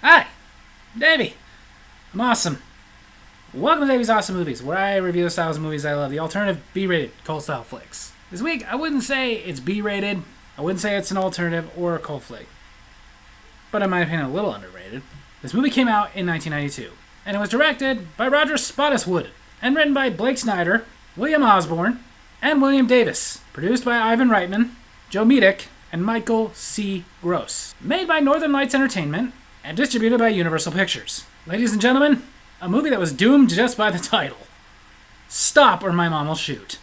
Hi, Davy. I'm awesome. Welcome to Davy's Awesome Movies, where I review the styles of movies I love, the alternative B-rated cult style flicks. This week, I wouldn't say it's B-rated, I wouldn't say it's an alternative or a cult flick, but in my opinion, a little underrated. This movie came out in 1992, and it was directed by Roger Spottiswoode, and written by Blake Snyder, William Osborne, and William Davis. Produced by Ivan Reitman, Joe Medic, and Michael C. Gross. Made by Northern Lights Entertainment, and distributed by Universal Pictures. Ladies and gentlemen, a movie that was doomed just by the title. Stop or my mom will shoot.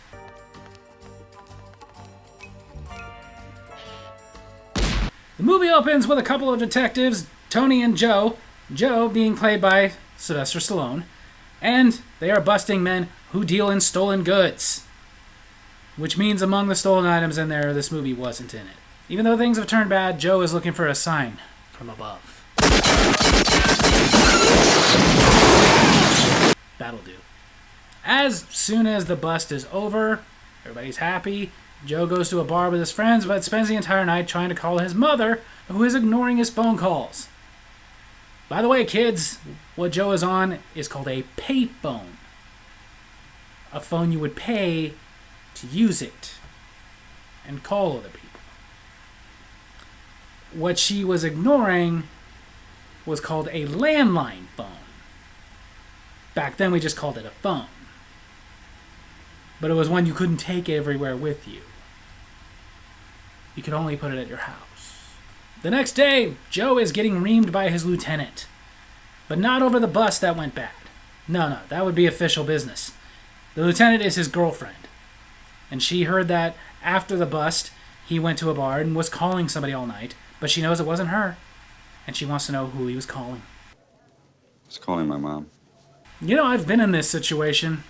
The movie opens with a couple of detectives, Tony and Joe, Joe being played by Sylvester Stallone, and they are busting men who deal in stolen goods. Which means among the stolen items in there, this movie wasn't in it. Even though things have turned bad, Joe is looking for a sign from above. That'll do. As soon as the bust is over, everybody's happy. Joe goes to a bar with his friends, but spends the entire night trying to call his mother, who is ignoring his phone calls. By the way, kids, what Joe is on is called a payphone. A phone you would pay to use it and call other people. What she was ignoring was called a landline phone. Back then we just called it a phone. But it was one you couldn't take everywhere with you. You could only put it at your house. The next day, Joe is getting reamed by his lieutenant. But not over the bust that went bad. No, that would be official business. The lieutenant is his girlfriend. And she heard that after the bust, he went to a bar and was calling somebody all night. But she knows it wasn't her. And she wants to know who he was calling. I was calling my mom. You know, I've been in this situation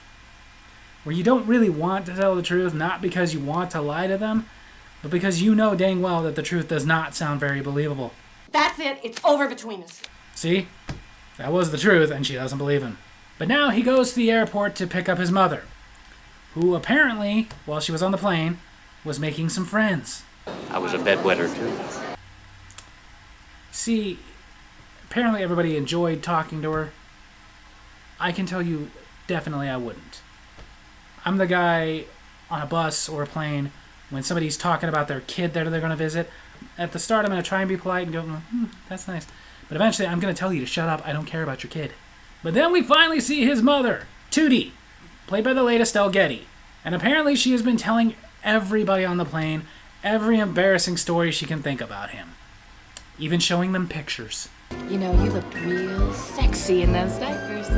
where you don't really want to tell the truth, not because you want to lie to them, but because you know dang well that the truth does not sound very believable. That's it. It's over between us. See? That was the truth, and she doesn't believe him. But now he goes to the airport to pick up his mother, who apparently, while she was on the plane, was making some friends. I was a bedwetter, too. See, apparently everybody enjoyed talking to her. I can tell you, definitely I wouldn't. I'm the guy on a bus or a plane when somebody's talking about their kid that they're going to visit. At the start, I'm going to try and be polite and go, that's nice. But eventually, I'm going to tell you to shut up. I don't care about your kid. But then we finally see his mother, Tootie, played by the late Estelle Getty. And apparently she has been telling everybody on the plane every embarrassing story she can think about him. Even showing them pictures. You know, you looked real sexy in those diapers.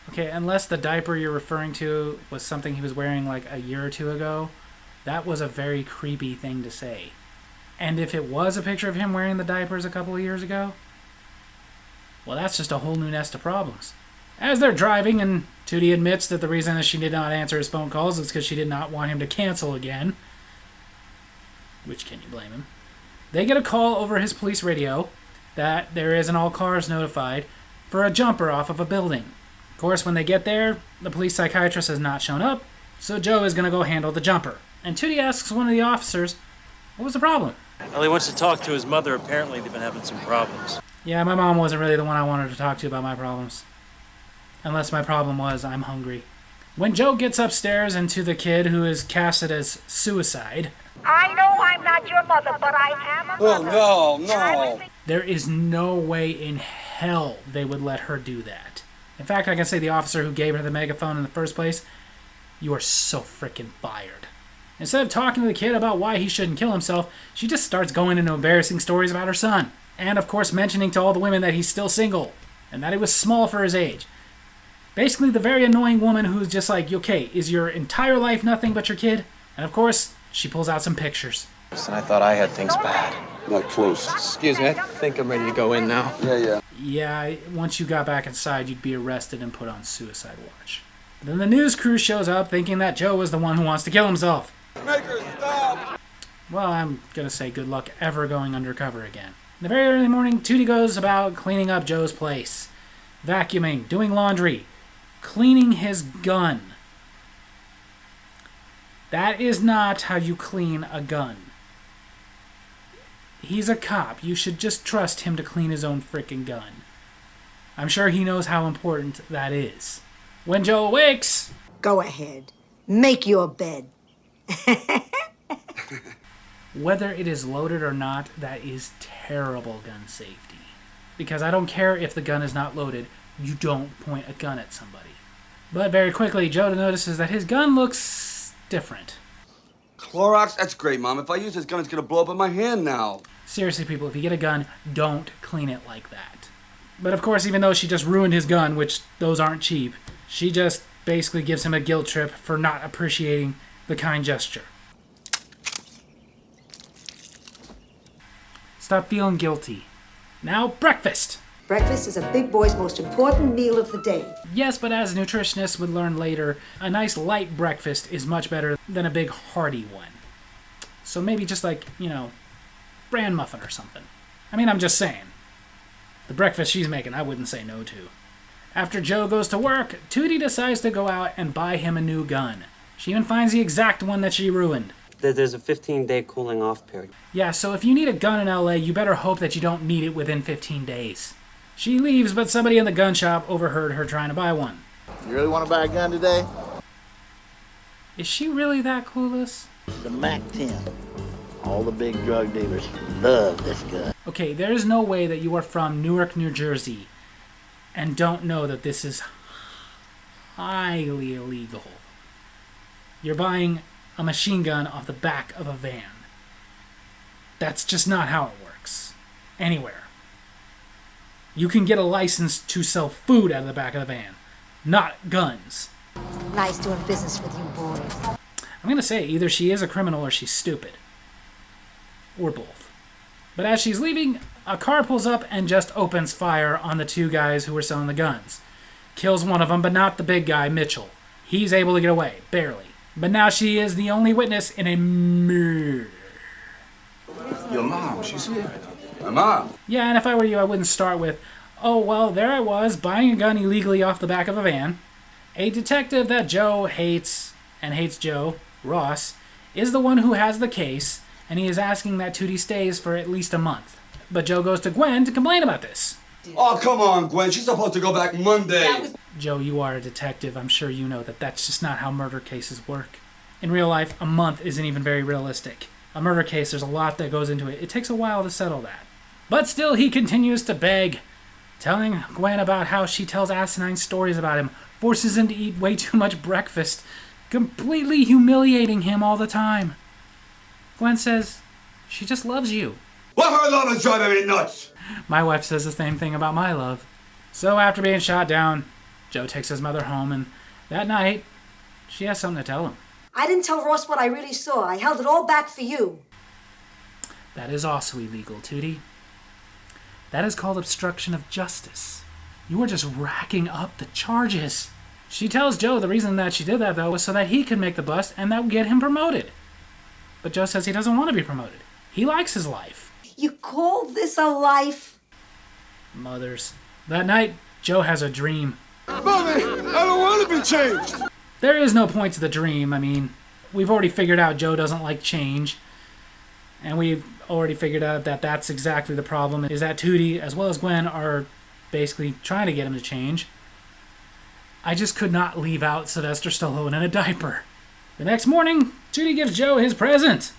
Okay, unless the diaper you're referring to was something he was wearing like a year or two ago, that was a very creepy thing to say. And if it was a picture of him wearing the diapers a couple of years ago, well, that's just a whole new nest of problems. As they're driving, and Tootie admits that the reason that she did not answer his phone calls is because she did not want him to cancel again. Which, can you blame him? They get a call over his police radio that there is an all cars notified for a jumper off of a building. Of course, when they get there, the police psychiatrist has not shown up, so Joe is going to go handle the jumper. And Tootie asks one of the officers, what was the problem? Well, he wants to talk to his mother. Apparently, they've been having some problems. Yeah, my mom wasn't really the one I wanted to talk to about my problems. Unless my problem was, I'm hungry. When Joe gets upstairs and to the kid who is casted as suicide... I know I'm not your mother, but I am a mother. Oh, no. There is no way in hell they would let her do that. In fact, I can say the officer who gave her the megaphone in the first place, you are so freaking fired. Instead of talking to the kid about why he shouldn't kill himself, she just starts going into embarrassing stories about her son. And of course mentioning to all the women that he's still single, and that he was small for his age. Basically the very annoying woman who's just like, okay, is your entire life nothing but your kid? And of course, she pulls out some pictures. And I thought I had things bad. Not close. Excuse me, I think I'm ready to go in now. Yeah. Yeah, once you got back inside, you'd be arrested and put on suicide watch. Then the news crew shows up thinking that Joe is the one who wants to kill himself. Make her stop! Well, I'm gonna say good luck ever going undercover again. In the very early morning, Tootie goes about cleaning up Joe's place. Vacuuming, doing laundry, cleaning his gun. That is not how you clean a gun. He's a cop. You should just trust him to clean his own frickin' gun. I'm sure he knows how important that is. When Joe awakes... Go ahead. Make your bed. Whether it is loaded or not, that is terrible gun safety. Because I don't care if the gun is not loaded, you don't point a gun at somebody. But very quickly, Joe notices that his gun looks different. Clorox? That's great, Mom. If I use this gun, it's gonna blow up in my hand now. Seriously, people, if you get a gun, don't clean it like that. But of course, even though she just ruined his gun, which those aren't cheap, she just basically gives him a guilt trip for not appreciating the kind gesture. Stop feeling guilty. Now, breakfast! Breakfast is a big boy's most important meal of the day. Yes, but as nutritionists would learn later, a nice light breakfast is much better than a big hearty one. So maybe just like, bran muffin or something. I mean, I'm just saying. The breakfast she's making, I wouldn't say no to. After Joe goes to work, Tootie decides to go out and buy him a new gun. She even finds the exact one that she ruined. There's a 15-day cooling off period. Yeah, so if you need a gun in LA, you better hope that you don't need it within 15 days. She leaves, but somebody in the gun shop overheard her trying to buy one. You really want to buy a gun today? Is she really that clueless? The MAC-10. All the big drug dealers love this gun. Okay, there is no way that you are from Newark, New Jersey and don't know that this is highly illegal. You're buying a machine gun off the back of a van. That's just not how it works. Anywhere. You can get a license to sell food out of the back of the van, not guns. Nice doing business with you boys. I'm going to say either she is a criminal or she's stupid. Or both. But as she's leaving, a car pulls up and just opens fire on the two guys who were selling the guns. Kills one of them, but not the big guy, Mitchell. He's able to get away, barely. But now she is the only witness in a murder. Your mom, she's here. My mom? Yeah, and if I were you, I wouldn't start with, oh, well, there I was, buying a gun illegally off the back of a van. A detective that Joe hates, and hates Joe, Ross, is the one who has the case, and he is asking that Tootie stays for at least a month. But Joe goes to Gwen to complain about this. Oh, come on, Gwen. She's supposed to go back Monday. Joe, you are a detective. I'm sure you know that that's just not how murder cases work. In real life, a month isn't even very realistic. A murder case, there's a lot that goes into it. It takes a while to settle that. But still, he continues to beg, telling Gwen about how she tells asinine stories about him, forces him to eat way too much breakfast, completely humiliating him all the time. Gwen says she just loves you. Well, her love is driving me nuts. My wife says the same thing about my love. So after being shot down, Joe takes his mother home, and that night, she has something to tell him. I didn't tell Ross what I really saw. I held it all back for you. That is also illegal, Tootie. That is called obstruction of justice. You are just racking up the charges. She tells Joe the reason that she did that, though, was so that he could make the bust and that would get him promoted. But Joe says he doesn't want to be promoted. He likes his life. You call this a life? Mothers. That night, Joe has a dream. Mommy, I don't want to be changed. There is no point to the dream. I mean, we've already figured out Joe doesn't like change. And we've already figured out that that's exactly the problem, is that Tootie, as well as Gwen, are basically trying to get him to change. I just could not leave out Sylvester Stallone in a diaper. The next morning, Tootie gives Joe his present.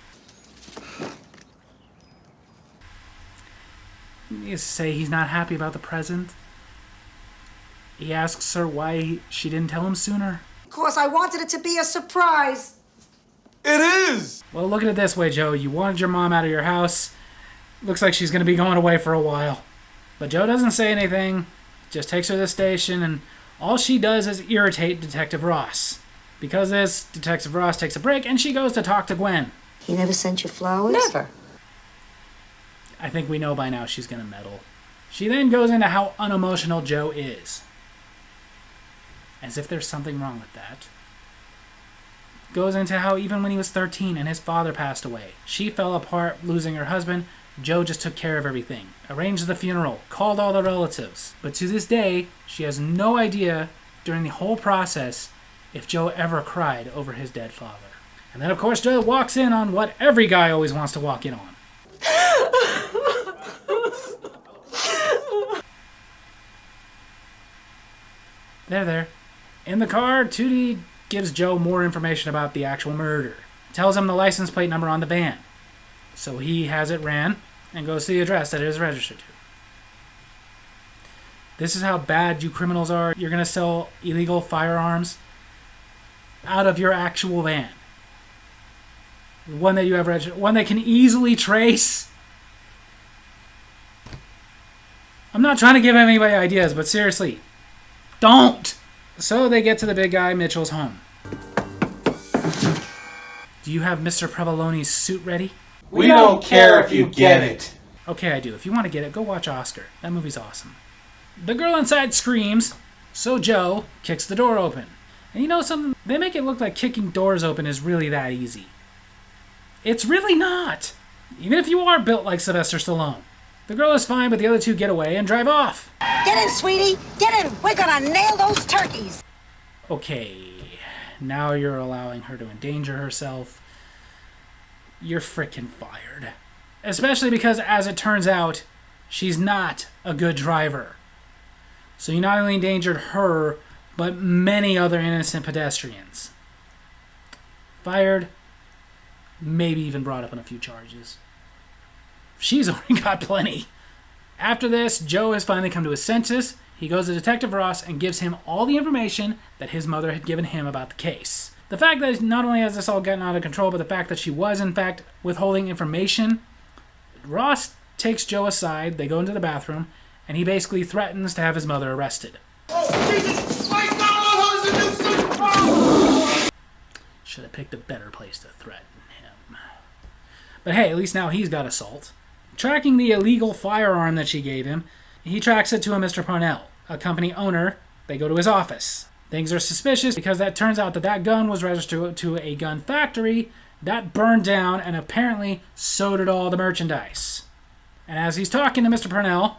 You say he's not happy about the present. He asks her why she didn't tell him sooner. Of course, I wanted it to be a surprise. It is. Well, look at it this way, Joe. You wanted your mom out of your house. Looks like she's going to be going away for a while. But Joe doesn't say anything. Just takes her to the station, and all she does is irritate Detective Ross. Because of this, Detective Ross takes a break, and she goes to talk to Gwen. He never sent you flowers? Never. I think we know by now she's going to meddle. She then goes into how unemotional Joe is. As if there's something wrong with that. Goes into how even when he was 13 and his father passed away, she fell apart losing her husband. Joe just took care of everything. Arranged the funeral. Called all the relatives. But to this day, she has no idea during the whole process if Joe ever cried over his dead father. And then of course Joe walks in on what every guy always wants to walk in on. There. In the car, Tootie gives Joe more information about the actual murder. Tells him the license plate number on the van. So he has it ran and goes to the address that it is registered to. This is how bad you criminals are. You're going to sell illegal firearms out of your actual van. One that you have registered, one that can easily trace. I'm not trying to give anybody ideas, but seriously, don't! So they get to the big guy Mitchell's home. Do you have Mr. Provoloni's suit ready? We don't care if you get it. Okay, I do. If you want to get it, go watch Oscar. That movie's awesome. The girl inside screams, so Joe kicks the door open. And you know something? They make it look like kicking doors open is really that easy. It's really not. Even if you are built like Sylvester Stallone. The girl is fine, but the other two get away and drive off. Get in, sweetie. Get in. We're gonna nail those turkeys. Okay, now you're allowing her to endanger herself. You're frickin' fired. Especially because, as it turns out, she's not a good driver. So you not only endangered her, but many other innocent pedestrians. Fired, maybe even brought up on a few charges. She's already got plenty. After this, Joe has finally come to his senses. He goes to Detective Ross and gives him all the information that his mother had given him about the case. The fact that not only has this all gotten out of control, but the fact that she was, in fact, withholding information. Ross takes Joe aside, they go into the bathroom, and he basically threatens to have his mother arrested. Should have picked a better place to threaten him. But hey, at least now he's got assault. Tracking the illegal firearm that she gave him, he tracks it to a Mr. Parnell, a company owner. They go to his office. Things are suspicious because that turns out that gun was registered to a gun factory that burned down, and apparently so did all the merchandise. And as he's talking to Mr. Parnell,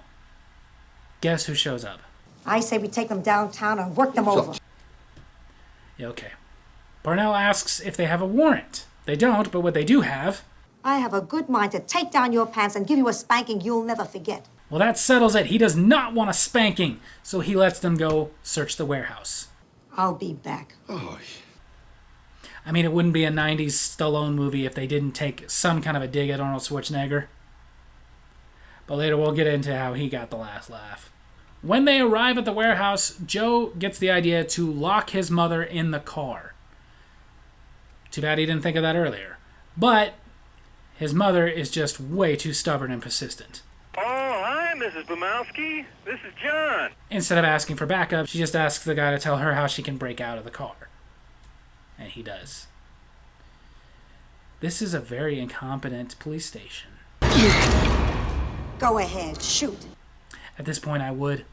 guess who shows up? I say we take them downtown and work them over. Yeah, okay. Parnell asks if they have a warrant. They don't, but what they do have... I have a good mind to take down your pants and give you a spanking you'll never forget. Well, that settles it. He does not want a spanking, so he lets them go search the warehouse. I'll be back. Oh, I mean, it wouldn't be a 90s Stallone movie if they didn't take some kind of a dig at Arnold Schwarzenegger. But later we'll get into how he got the last laugh. When they arrive at the warehouse, Joe gets the idea to lock his mother in the car. Too bad he didn't think of that earlier. But his mother is just way too stubborn and persistent. Oh, hi, Mrs. Bumowski. This is John. Instead of asking for backup, she just asks the guy to tell her how she can break out of the car. And he does. This is a very incompetent police station. Go ahead, shoot. At this point, I would.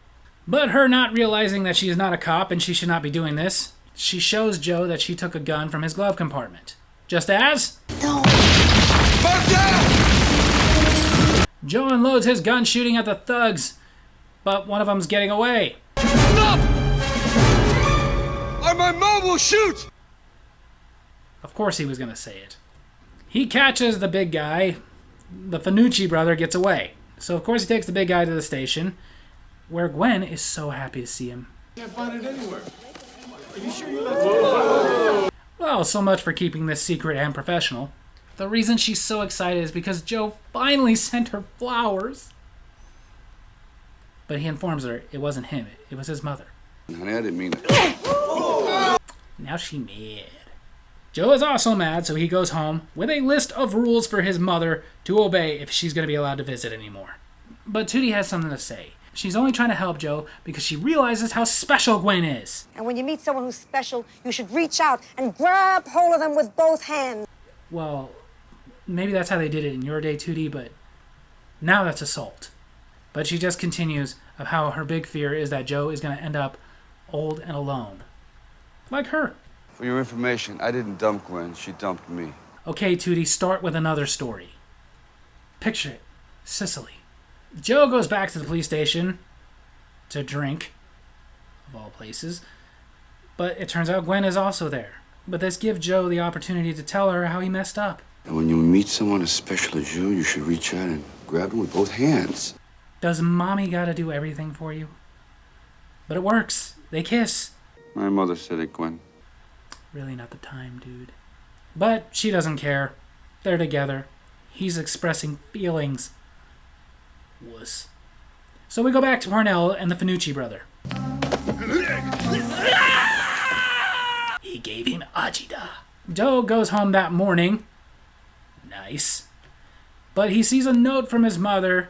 But her not realizing that she is not a cop and she should not be doing this, she shows Joe that she took a gun from his glove compartment. Just as... No. Joe unloads his gun shooting at the thugs, but one of them's getting away. Stop! Or my mom will shoot! Of course he was going to say it. He catches the big guy. The Fanucci brother gets away. So of course he takes the big guy to the station, where Gwen is so happy to see him. Can't find it anywhere. Are you sure you left it? Well, so much for keeping this secret and professional. The reason she's so excited is because Joe finally sent her flowers. But he informs her it wasn't him, it was his mother. Honey, I didn't mean it. Now she mad. Joe is also mad, so he goes home with a list of rules for his mother to obey if she's going to be allowed to visit anymore. But Tootie has something to say. She's only trying to help Joe because she realizes how special Gwen is. And when you meet someone who's special, you should reach out and grab hold of them with both hands. Well, maybe that's how they did it in your day, Tootie, but now that's assault. But she just continues of how her big fear is that Joe is going to end up old and alone. Like her. For your information, I didn't dump Gwen. She dumped me. Okay, Tootie, start with another story. Picture it. Sicily. Joe goes back to the police station to drink, of all places. But it turns out Gwen is also there. But this gives Joe the opportunity to tell her how he messed up. And when you meet someone as special as you should reach out and grab them with both hands. Does mommy gotta do everything for you? But it works. They kiss. My mother said it, Gwen. Really not the time, dude. But she doesn't care. They're together. He's expressing feelings. Wuss. So we go back to Parnell and the Finucci brother. He gave him agita. Joe goes home that morning. Nice. But he sees a note from his mother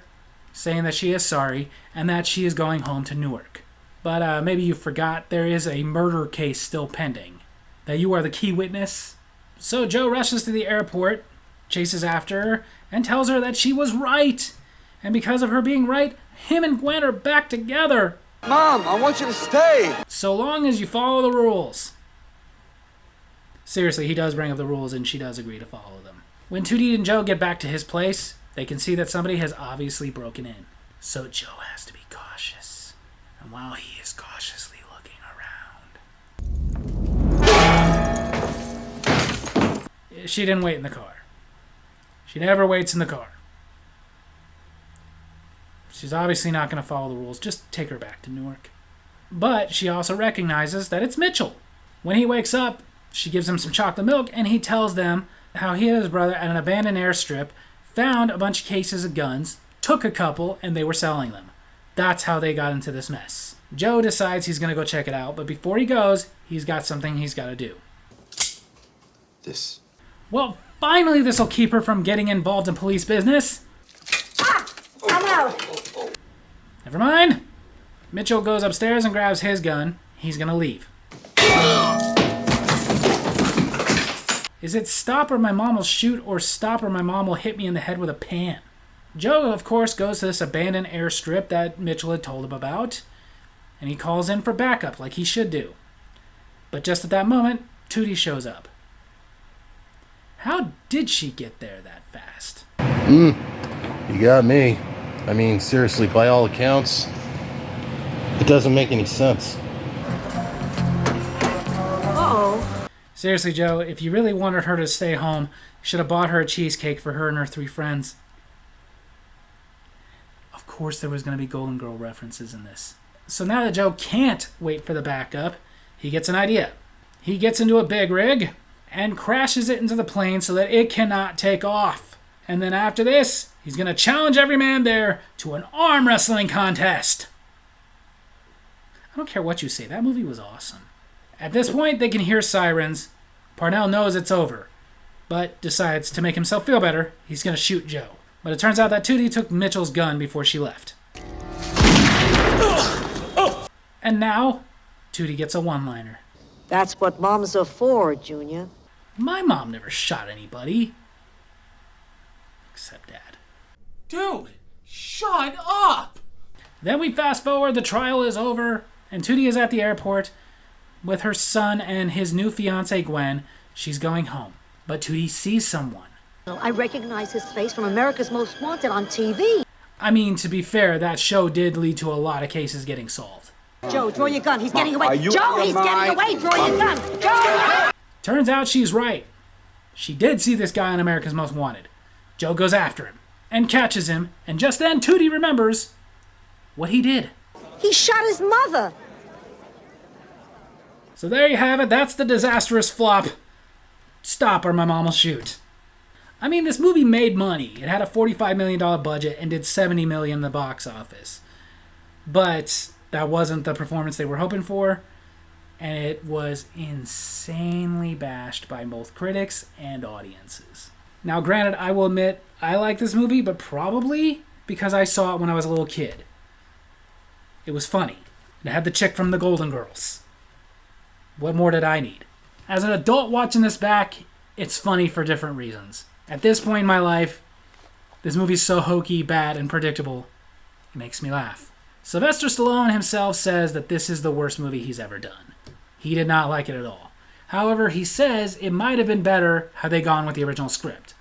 saying that she is sorry and that she is going home to Newark. But maybe you forgot there is a murder case still pending. That you are the key witness. So Joe rushes to the airport, chases after her, and tells her that she was right. And because of her being right, him and Gwen are back together. Mom, I want you to stay. So long as you follow the rules. Seriously, he does bring up the rules and she does agree to follow them. When Tootie and Joe get back to his place, they can see that somebody has obviously broken in. So Joe has to be cautious. And while he is cautiously looking around... She didn't wait in the car. She never waits in the car. She's obviously not going to follow the rules. Just take her back to Newark. But she also recognizes that it's Mitchell. When he wakes up, she gives him some chocolate milk, and he tells them how he and his brother at an abandoned airstrip found a bunch of cases of guns, took a couple, and they were selling them. That's how they got into this mess. Joe decides he's going to go check it out, but before he goes, he's got something he's got to do. This. Well, finally this will keep her from getting involved in police business. I'm out. Never mind. Mitchell goes upstairs and grabs his gun. He's going to leave. Is it stop or my mom will shoot, or stop or my mom will hit me in the head with a pan? Joe, of course, goes to this abandoned airstrip that Mitchell had told him about, and he calls in for backup like he should do. But just at that moment, Tootie shows up. How did she get there that fast? You got me. I mean, seriously, by all accounts, it doesn't make any sense. Seriously, Joe, if you really wanted her to stay home, you should have bought her a cheesecake for her and her 3 friends. Of course there was going to be Golden Girl references in this. So now that Joe can't wait for the backup, he gets an idea. He gets into a big rig and crashes it into the plane so that it cannot take off. And then after this, he's going to challenge every man there to an arm wrestling contest. I don't care what you say, that movie was awesome. At this point, they can hear sirens. Parnell knows it's over, but decides to make himself feel better, he's going to shoot Joe. But it turns out that Tootie took Mitchell's gun before she left. And now, Tootie gets a one-liner. That's what moms are for, Junior. My mom never shot anybody. Except Dad. Dude, shut up! Then we fast forward, the trial is over, and Tootie is at the airport with her son and his new fiancée, Gwen. She's going home. But Tootie sees someone. I recognize his face from America's Most Wanted on TV. I mean, to be fair, that show did lead to a lot of cases getting solved. Joe, draw your gun. He's getting away. Joe, he's getting away. Draw your gun. Joe! Turns out she's right. She did see this guy on America's Most Wanted. Joe goes after him and catches him, and just then Tootie remembers what he did. He shot his mother. So there you have it. That's the disastrous flop. Stop or my mom will shoot. I mean, this movie made money. It had a $45 million budget and did $70 million in the box office. But that wasn't the performance they were hoping for. And it was insanely bashed by both critics and audiences. Now, granted, I will admit, I like this movie, but probably because I saw it when I was a little kid. It was funny. It had the chick from the Golden Girls. What more did I need? As an adult watching this back, it's funny for different reasons. At this point in my life, this movie's so hokey, bad, and predictable, it makes me laugh. Sylvester Stallone himself says that this is the worst movie he's ever done. He did not like it at all. However, he says it might have been better had they gone with the original script.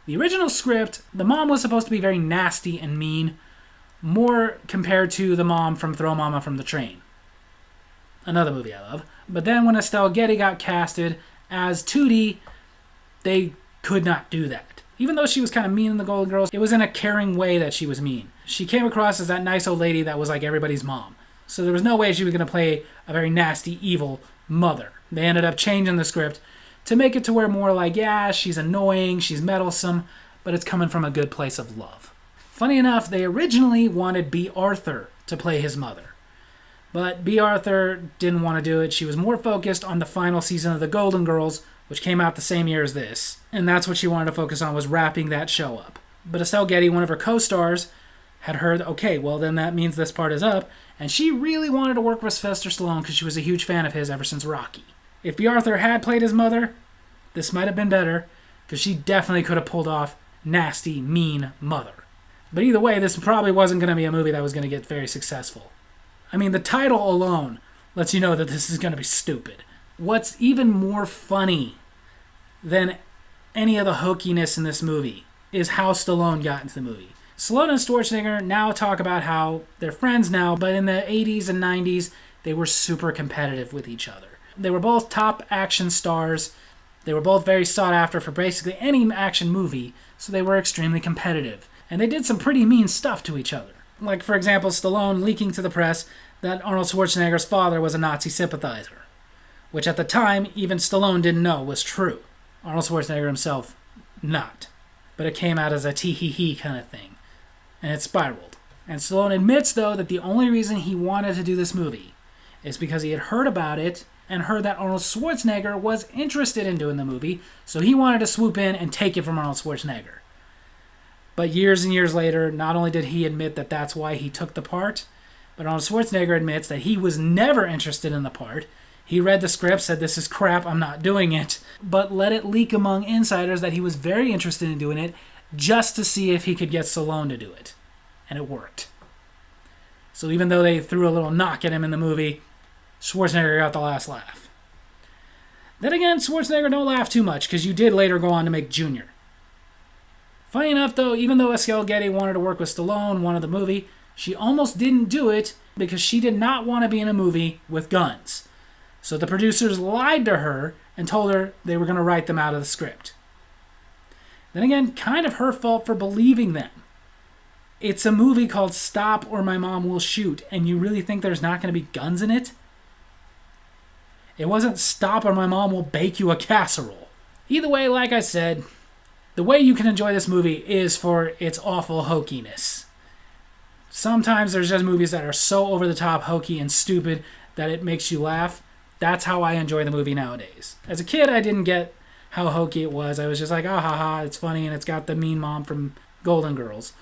The original script, the mom was supposed to be very nasty and mean, more compared to the mom from Throw Mama from the Train. Another movie I love. But then when Estelle Getty got casted as Tootie, they could not do that. Even though she was kind of mean in the Golden Girls, it was in a caring way that she was mean. She came across as that nice old lady that was like everybody's mom. So there was no way she was going to play a very nasty, evil mother. They ended up changing the script to make it to where more like, yeah, she's annoying, she's meddlesome, but it's coming from a good place of love. Funny enough, they originally wanted Bea Arthur to play his mother. But Bea Arthur didn't want to do it. She was more focused on the final season of The Golden Girls, which came out the same year as this. And that's what she wanted to focus on, was wrapping that show up. But Estelle Getty, one of her co-stars, had heard, okay, well then that means this part is up, and she really wanted to work with Sylvester Stallone because she was a huge fan of his ever since Rocky. If Bea Arthur had played his mother, this might have been better, because she definitely could have pulled off nasty, mean mother. But either way, this probably wasn't going to be a movie that was going to get very successful. I mean, the title alone lets you know that this is going to be stupid. What's even more funny than any of the hokiness in this movie is how Stallone got into the movie. Stallone and Schwarzenegger now talk about how they're friends now, but in the 80s and 90s, they were super competitive with each other. They were both top action stars. They were both very sought after for basically any action movie, so they were extremely competitive. And they did some pretty mean stuff to each other. Like, for example, Stallone leaking to the press that Arnold Schwarzenegger's father was a Nazi sympathizer, which at the time, even Stallone didn't know was true. Arnold Schwarzenegger himself, not. But it came out as a tee-hee-hee kind of thing. And it spiraled. And Stallone admits, though, that the only reason he wanted to do this movie is because he had heard about it and heard that Arnold Schwarzenegger was interested in doing the movie, so he wanted to swoop in and take it from Arnold Schwarzenegger. But years and years later, not only did he admit that that's why he took the part, but Arnold Schwarzenegger admits that he was never interested in the part. He read the script, said, this is crap, I'm not doing it, but let it leak among insiders that he was very interested in doing it just to see if he could get Stallone to do it. And it worked. So even though they threw a little knock at him in the movie, Schwarzenegger got the last laugh. Then again, Schwarzenegger don't laugh too much, because you did later go on to make Junior. Funny enough, though, even though Estelle Getty wanted to work with Stallone, wanted the movie, she almost didn't do it because she did not want to be in a movie with guns. So the producers lied to her and told her they were going to write them out of the script. Then again, kind of her fault for believing them. It's a movie called Stop or My Mom Will Shoot, and you really think there's not going to be guns in it? It wasn't Stop or My Mom Will Bake You a Casserole. Either way, like I said, the way you can enjoy this movie is for its awful hokiness. Sometimes there's just movies that are so over-the-top hokey and stupid that it makes you laugh. That's how I enjoy the movie nowadays. As a kid, I didn't get how hokey it was. I was just like, ah, ha, ha, it's funny, and it's got the mean mom from Golden Girls.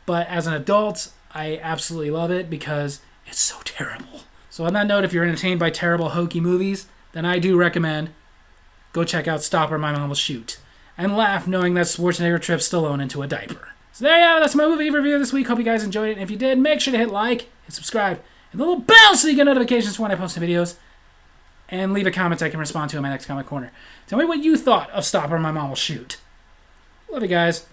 But as an adult, I absolutely love it because it's so terrible. So on that note, if you're entertained by terrible hokey movies, then I do recommend go check out Stop or My Mom Will Shoot. And laugh knowing that Schwarzenegger trips Stallone into a diaper. So there you have it. That's my movie review this week. Hope you guys enjoyed it. And if you did, make sure to hit like and subscribe and the little bell so you get notifications for when I post the videos. And leave a comment I can respond to in my next comment corner. Tell me what you thought of Stop or My Mom Will Shoot. Love you guys.